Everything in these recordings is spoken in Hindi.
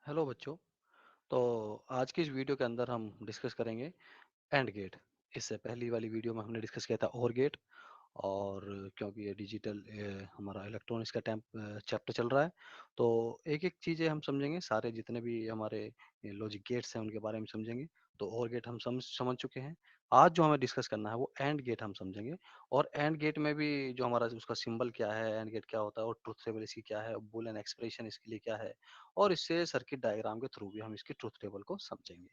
हेलो बच्चों। तो आज की इस वीडियो के अंदर हम डिस्कस करेंगे एंड गेट। इससे पहली वाली वीडियो में हमने डिस्कस किया था और गेट। और क्योंकि ये डिजिटल हमारा इलेक्ट्रॉनिक्स का चैप्टर चल रहा है, तो एक एक चीज़ें हम समझेंगे। सारे जितने भी हमारे लॉजिक गेट्स हैं उनके बारे में समझेंगे। तो और गेट हम समझ चुके हैं। आज जो हमें डिस्कस करना है वो एंड गेट हम समझेंगे। और एंड गेट में भी जो हमारा उसका सिंबल क्या है, एंड गेट क्या होता है, और ट्रुथ टेबल इसकी क्या है, बूलियन एक्सप्रेशन इसके लिए क्या है, और इससे सर्किट डायग्राम के थ्रू भी हम इसकी ट्रुथ टेबल को समझेंगे।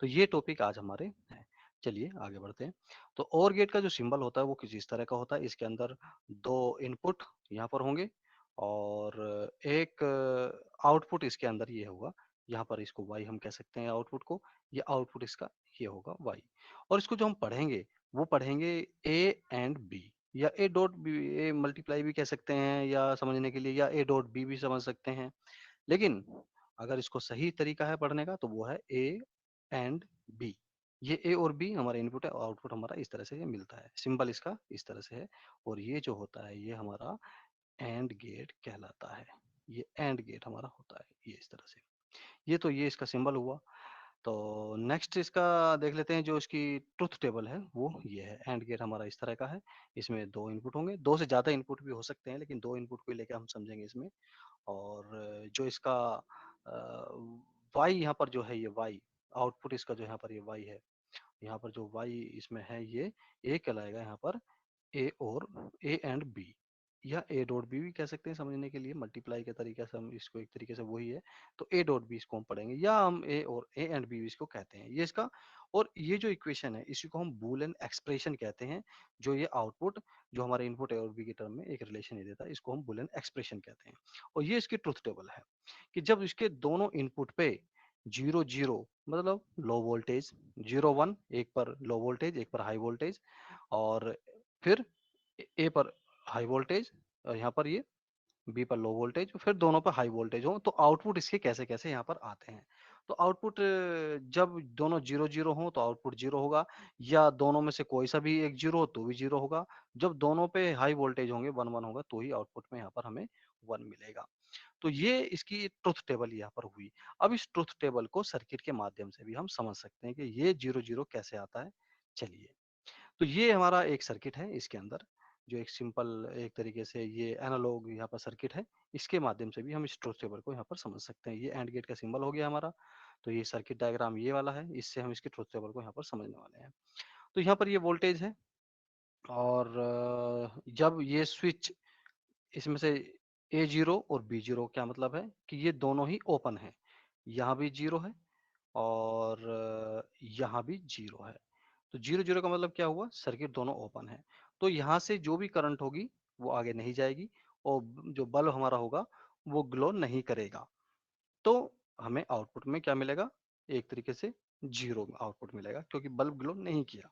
तो ये टॉपिक आज हमारे हैं। चलिए आगे बढ़ते हैं। तो और गेट का जो सिंबल होता है वो किस इस तरह का होता है। इसके अंदर दो इनपुट यहाँ पर होंगे और एक आउटपुट इसके अंदर ये होगा। यहाँ पर इसको वाई हम कह सकते हैं आउटपुट को। ये आउटपुट इसका ये होगा वाई। और इसको जो हम पढ़ेंगे वो पढ़ेंगे ए एंड बी, या A dot B, A multiply भी कह सकते हैं या समझने के लिए, या ए डॉट बी भी समझ सकते हैं। लेकिन अगर इसको सही तरीका है पढ़ने का तो वो है ए एंड बी। ये ए और बी हमारा इनपुट है और आउटपुट हमारा इस तरह से ये मिलता है। सिंबल इसका इस तरह से है। और ये जो होता है ये हमारा एंड गेट कहलाता है। ये एंड गेट हमारा होता है ये इस तरह से। ये इसका सिंबल हुआ। तो नेक्स्ट इसका देख लेते हैं। जो इसकी ट्रुथ टेबल है वो ये है। एंड गेट हमारा इस तरह का है। इसमें दो इनपुट होंगे, दो से ज्यादा इनपुट भी हो सकते हैं, लेकिन दो इनपुट को लेकर हम समझेंगे इसमें। और जो इसका वाई यहाँ पर जो है, ये वाई आउटपुट इसका जो यहाँ पर ये वाई है। यहाँ पर जो वाई इसमें है ये ए कहलाएगा यहाँ पर। ए और ए एंड बी, या ए डॉट बी भी कह सकते हैं समझने के लिए। मल्टीप्लाई के तरीके से हम इसको एक तरीके से वही है। तो ए डॉट बी इसको हम पढ़ेंगे, या हम ए और ए एंड बी इसको कहते हैं ये इसका। और ये जो इक्वेशन है इसी को हम बूलियन एक्सप्रेशन कहते हैं। जो ये आउटपुट जो हमारे इनपुट ए और बी के टर्म में एक रिलेशन ये देता है, इसको हम बूलियन एक्सप्रेशन कहते हैं। और ये इसकी ट्रुथ टेबल है कि जब इसके दोनों इनपुट पे जीरो जीरो मतलब लो वोल्टेज, जीरो वन, एक पर लो वोल्टेज एक पर हाई वोल्टेज, और फिर ए पर हाई वोल्टेज और यहाँ पर ये बी पर लो वोल्टेज, फिर दोनों पर हाई वोल्टेज हो, तो आउटपुट इसके कैसे कैसे यहाँ पर आते हैं। तो आउटपुट जब दोनों जीरो जीरो हो तो आउटपुट जीरो होगा, या दोनों में से कोई सा भी एक जीरो हो तो भी जीरो होगा। जब दोनों पे हाई वोल्टेज होंगे, वन वन होगा, तो ही आउटपुट में यहाँ पर हमें वन मिलेगा। तो ये इसकी ट्रुथ टेबल यहाँ पर हुई। अब इस ट्रुथ टेबल को सर्किट के माध्यम से भी हम समझ सकते हैं कि ये जीरो जीरो कैसे आता है। चलिए, तो ये हमारा एक सर्किट है। इसके अंदर जो एक सिंपल एक तरीके से ये एनालॉग यहाँ पर सर्किट है। इसके माध्यम से भी हम इस ट्रुथ टेबल को यहाँ पर समझ सकते हैं। ये एंड गेट का सिंबल हो गया हमारा। तो ये सर्किट डायग्राम ये वाला है, इससे हम इसके ट्रुथ टेबल को यहाँ पर समझने वाले हैं। तो यहाँ पर ये वोल्टेज है। और जब ये स्विच इसमें से ए जीरो और बी जीरो, क्या मतलब है कि ये दोनों ही ओपन है। यहाँ भी जीरो है और यहाँ भी जीरो है। तो जीरो जीरो का मतलब क्या हुआ, सर्किट दोनों ओपन है। तो यहाँ से जो भी करंट होगी वो आगे नहीं जाएगी, और जो बल्ब हमारा होगा वो ग्लो नहीं करेगा। तो हमें आउटपुट में क्या मिलेगा, एक तरीके से जीरो आउटपुट मिलेगा, क्योंकि बल्ब ग्लो नहीं किया।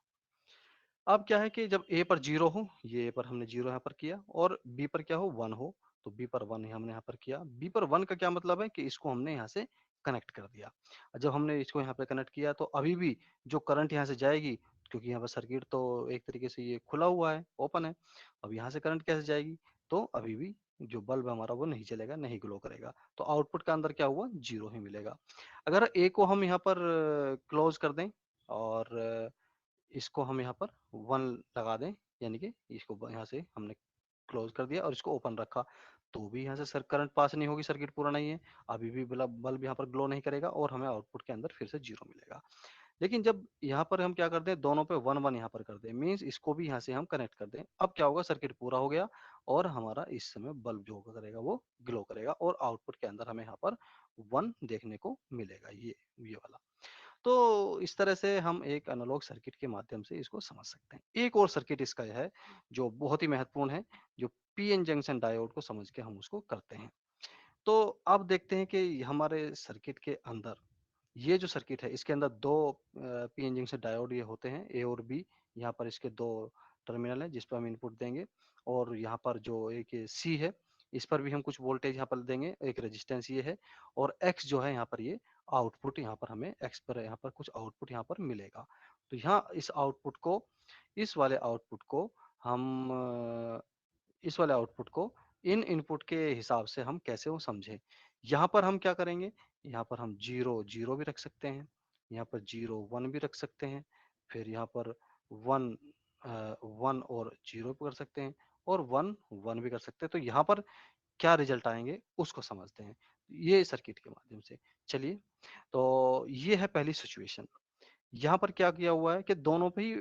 अब क्या है कि जब ए पर जीरो हो, ये ए पर हमने जीरो यहाँ पर किया, और बी पर क्या हो, वन हो, तो बी पर वन हमने यहाँ पर किया। बी पर वन का क्या मतलब है कि इसको हमने यहाँ से कनेक्ट कर दिया। जब हमने इसको यहाँ पे कनेक्ट किया तो अभी भी जो करंट यहाँ से जाएगी, क्योंकि यहाँ पर सर्किट तो एक तरीके से ये खुला हुआ है, ओपन है। अब यहाँ से करंट कैसे जाएगी, तो अभी भी जो बल्ब हमारा वो नहीं चलेगा, नहीं ग्लो करेगा। तो आउटपुट का अंदर क्या हुआ, जीरो ही मिलेगा। अगर ए को हम यहाँ पर क्लोज कर दें और इसको हम यहाँ पर वन लगा दें, यानी कि इसको यहाँ से हमने क्लोज कर दिया और इसको ओपन रखा, तो भी यहाँ से सर करंट पास नहीं होगी, सर्किट पूरा नहीं है। अभी भी बल्ब बल्ब यहाँ पर ग्लो नहीं करेगा और हमें आउटपुट के अंदर फिर से जीरो मिलेगा। लेकिन जब यहाँ पर हम क्या कर दें, दोनों पे वन वन यहाँ पर कर दें, मीन्स इसको भी यहाँ से हम कनेक्ट कर दें, अब क्या होगा, सर्किट पूरा हो गया और हमारा इस समय बल्ब जो करेगा वो ग्लो करेगा, और आउटपुट के अंदर हमें यहाँ पर वन देखने को मिलेगा, ये वाला। तो इस तरह से हम एक एनालॉग सर्किट के माध्यम से इसको समझ सकते हैं। एक और सर्किट इसका है जो बहुत ही महत्वपूर्ण है, जो पीएन जंक्शन डायोड को समझ के हम उसको करते हैं। तो अब देखते हैं कि हमारे सर्किट के अंदर ये जो सर्किट है इसके अंदर दो पीएन जंक्शन डायोड ये होते हैं, ए और बी। यहाँ पर इसके दो टर्मिनल है जिस पर हम इनपुट देंगे, और यहाँ पर जो एक सी है इस पर भी हम कुछ वोल्टेज यहाँ पर देंगे, एक रेजिस्टेंस ये है, और एक्स जो है यहाँ पर ये आउटपुट, यहाँ पर हमें एक्स पर यहाँ पर कुछ आउटपुट यहाँ पर मिलेगा। तो यहाँ इस आउटपुट को, इस वाले आउटपुट को हम इस वाले आउटपुट को इन इनपुट के हिसाब से हम कैसे वो समझें। यहाँ पर हम क्या करेंगे, यहाँ पर हम 0, 0 भी रख सकते हैं, यहाँ पर 0, 1 भी रख सकते हैं, फिर यहाँ पर 1 1 और 0 भी कर सकते हैं और 1, 1 भी कर सकते हैं। तो यहाँ पर क्या रिजल्ट आएँगे उसको समझते हैं, ये सर्किट के माध्यम से। चलिए, तो ये है पहली सिचुएशन। यहाँ पर क्या किया हुआ है कि दोनों पे ही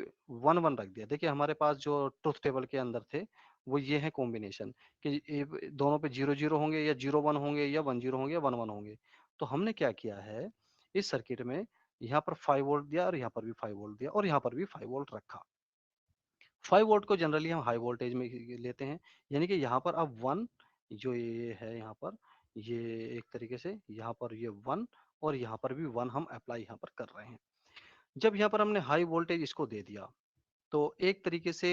1-1 रख दिया। देखिए हमारे पास जो ट्रुथ टेबल के अंदर थे, वो ये है कॉम्बिनेशन कि दोनों पे 0-0 होंगे या 0-1 होंगे या 1-0 होंगे या 1-1 होंगे। तो हमने क्या किया है, इस सर्किट में यहाँ पर 5 वोल्ट दिया और यहाँ पर भी 5 वोल्ट दिया और यहाँ पर भी 5 वोल्ट रखा। 5 वोल्ट को जनरली हम हाई वोल्टेज में लेते हैं, यानी कि यहाँ पर अब 1 जो ये है यहाँ पर, ये एक तरीके से यहाँ पर ये 1 और यहाँ पर भी 1 हम अप्लाई यहाँ पर कर रहे हैं। जब यहाँ पर हमने हाई वोल्टेज इसको दे दिया, तो एक तरीके से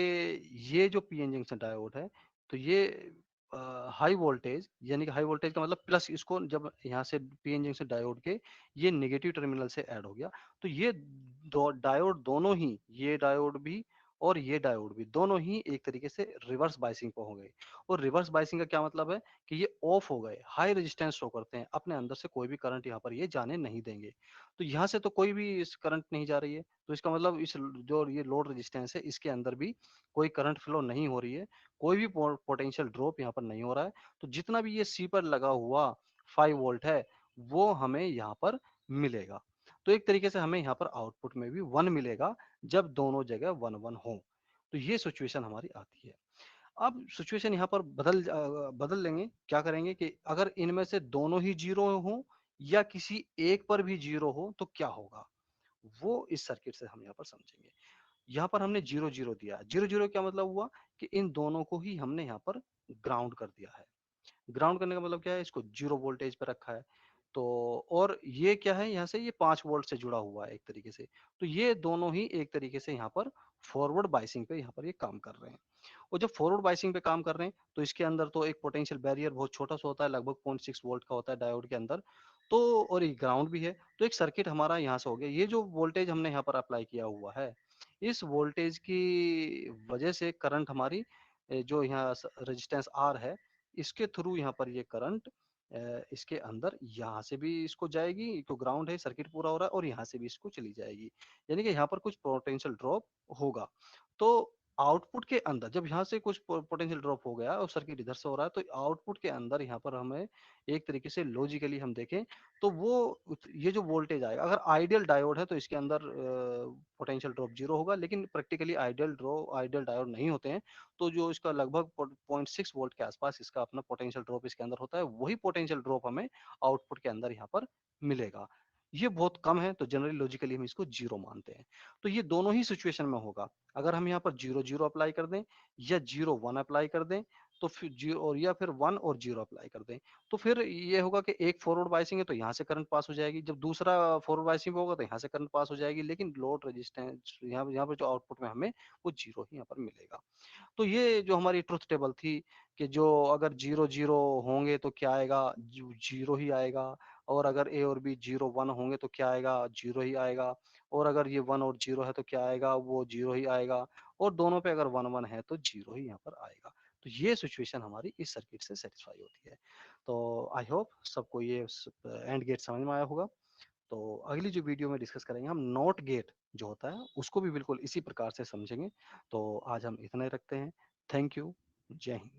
ये जो पीएन जंक्शन डायोड है, तो ये हाई वोल्टेज यानी कि हाई वोल्टेज का मतलब प्लस इसको जब यहाँ से पीएन जंक्शन डायोड के ये नेगेटिव टर्मिनल से ऐड हो गया, तो ये दो डायोड दोनों ही, ये डायोड भी और ये डायोड भी दोनों ही एक तरीके से रिवर्स बायसिंग पे हो गए। और रिवर्स बायसिंग का क्या मतलब है कि ये ऑफ हो गए, हाई रेजिस्टेंस शो करते हैं, अपने अंदर से कोई भी करंट यहाँ पर ये जाने नहीं देंगे। तो यहाँ से तो कोई भी इस करंट नहीं जा रही है, तो इसका मतलब इस जो ये लोड रेजिस्टेंस है इसके अंदर भी कोई करंट फ्लो नहीं हो रही है, कोई भी पोटेंशियल ड्रॉप यहाँ पर नहीं हो रहा है। तो जितना भी ये सी पर लगा हुआ 5 वोल्ट है, वो हमें यहाँ पर मिलेगा। तो एक तरीके से हमें यहाँ पर आउटपुट में भी 1 मिलेगा जब दोनों जगह 1-1 हो। तो ये सिचुएशन हमारी आती है। अब सिचुएशन यहाँ पर बदल लेंगे, क्या करेंगे कि अगर इनमें से दोनों ही 0 हो या किसी एक पर भी 0 हो तो क्या होगा? वो इस सर्किट से हम यहाँ पर समझेंगे। यहाँ पर हमने 0-0 दिया। 0-0 क्या मतलब हुआ कि इन दोनों को ही हमने यहाँ पर ग्राउंड कर दिया है। ग्राउंड करने का मतलब क्या है, इसको 0 वोल्टेज पे रखा है। तो और ये क्या है, यहाँ से ये 5 वोल्ट से जुड़ा हुआ है एक तरीके से। तो ये दोनों ही एक तरीके से यहाँ पर फॉरवर्ड बायसिंग पे यहाँ पर ये काम कर रहे हैं। और जब फॉरवर्ड बायसिंग पे काम कर रहे हैं, तो इसके अंदर तो एक पोटेंशियल बैरियर बहुत छोटा-सा होता है, लगभग 0.6 वोल्ट का होता है डायोड के अंदर। तो और ये ग्राउंड भी है, तो एक सर्किट हमारा यहाँ से हो गया। ये जो वोल्टेज हमने यहाँ पर अप्लाई किया हुआ है, इस वोल्टेज की वजह से करंट हमारी जो यहाँ रेजिस्टेंस आर है, इसके थ्रू यहाँ पर ये करंट इसके अंदर यहाँ से भी इसको जाएगी, तो ग्राउंड है, सर्किट पूरा हो रहा है और यहाँ से भी इसको चली जाएगी। यानी कि यहाँ पर कुछ पोटेंशियल ड्रॉप होगा। तो आउटपुट के अंदर जब यहाँ से कुछ पोटेंशियल ड्रॉप हो गया और सर्किट इधर से हो रहा है, तो आउटपुट के अंदर यहाँ पर हमें एक तरीके से लॉजिकली हम देखें तो वो ये जो वोल्टेज आएगा, अगर आइडियल डायोड है तो इसके अंदर पोटेंशियल ड्रॉप 0 होगा, लेकिन प्रैक्टिकली आइडियल डायोड नहीं होते हैं। तो जो इसका लगभग 0.6 वोल्ट के आसपास इसका अपना पोटेंशियल ड्रॉप इसके अंदर होता है, वही पोटेंशियल ड्रॉप हमें आउटपुट के अंदर यहाँ पर मिलेगा। ये बहुत कम है, तो जनरली लॉजिकली हम इसको 0 मानते हैं। तो ये दोनों ही सिचुएशन में होगा। अगर हम यहाँ पर 0-0 अप्लाई कर दें या 0-1 अप्लाई कर दें, तो फिर 0 और या फिर 1 और 0 अप्लाई कर दें, तो फिर ये होगा कि एक फॉरवर्ड बायसिंग है तो यहाँ से करंट पास हो जाएगी, जब दूसरा फॉरवर्ड बायसिंग होगा तो यहाँ से करंट पास हो जाएगी, लेकिन लोड रेजिस्टेंस यहाँ यहाँ पर जो आउटपुट में हमें वो 0 ही यहाँ पर मिलेगा। तो ये जो हमारी ट्रुथ टेबल थी कि जो अगर 0-0 होंगे तो क्या आएगा, 0 ही आएगा। और अगर ए और बी 0-1 होंगे तो क्या आएगा, 0 ही आएगा। और अगर ये 1 और 0 है तो क्या आएगा, वो 0 ही आएगा। और दोनों पे अगर 1-1 है तो 0 ही यहाँ पर आएगा। तो ये सिचुएशन हमारी इस सर्किट से सेटिस्फाई होती है। तो आई होप सबको ये एंड गेट समझ में आया होगा। तो अगली जो वीडियो में डिस्कस करेंगे हम नॉट गेट जो होता है उसको भी बिल्कुल इसी प्रकार से समझेंगे। तो आज हम इतना ही रखते हैं। Thank you. जय हिंद।